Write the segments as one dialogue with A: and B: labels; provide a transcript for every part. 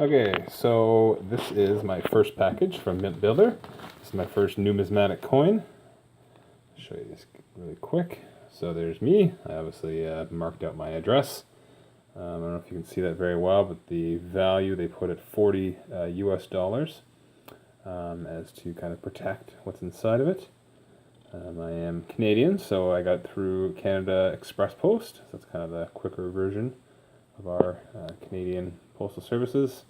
A: Okay, so this is my first package from Mintbuilder. This is my first numismatic coin. I'll show you this really quick. So there's me. I obviously marked out my address. I don't know if you can see that very well, but the value they put at 40 US dollars as to kind of protect what's inside of it. I am Canadian, so I got through Canada Express Post. So that's kind of the quicker version of our Canadian postal services.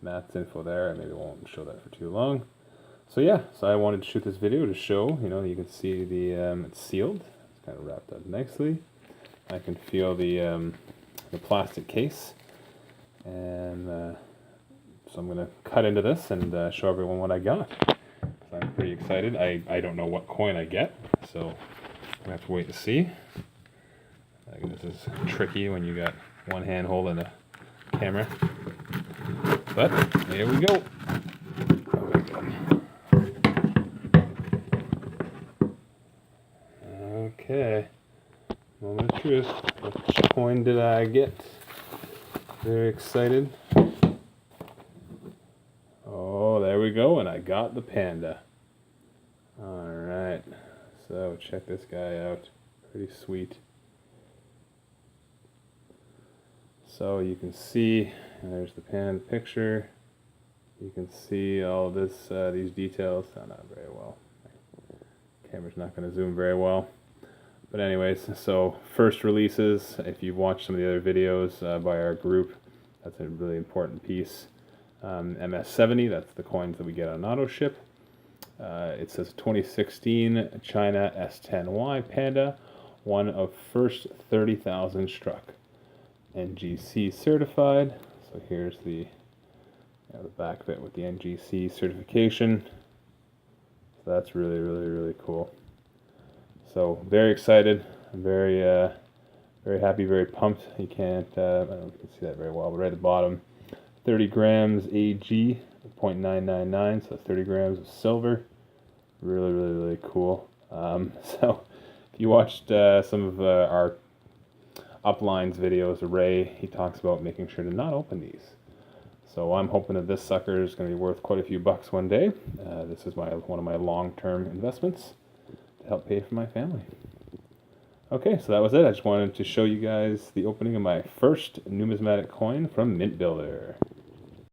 A: Matt's info there. I maybe won't show that for too long. So yeah, so I wanted to shoot this video to show, you can see the it's sealed. It's kind of wrapped up nicely. I can feel the plastic case, and so I'm gonna cut into this and show everyone what I got. So I'm pretty excited. I don't know what coin I get, so I have to wait to see. This is tricky when you got one hand holding a camera. But here we go. Okay, moment of truth. Which coin did I get? Very excited. Oh, there we go, and I got the panda. Alright, so check this guy out. Pretty sweet. So you can see, and there's the panda picture. You can see all this, these details. Oh, not very well. Camera's not going to zoom very well. But anyways, so first releases, if you've watched some of the other videos by our group, that's a really important piece. MS70, that's the coins that we get on auto ship. It says 2016 China S10Y Panda, one of first 30,000 struck. NGC certified. So here's the back of it with the NGC certification. So that's really, really, really cool. So very excited. I'm very, very happy, very pumped. You can't, I don't know if you can see that very well, but right at the bottom, 30 grams AG, 0.999, so 30 grams of silver. Really, really, really cool. So if you watched some of our Upline's videos, Ray, he talks about making sure to not open these. So I'm hoping that this sucker is going to be worth quite a few bucks one day. This is one of my long-term investments to help pay for my family. Okay, so that was it. I just wanted to show you guys the opening of my first numismatic coin from Mintbuilder.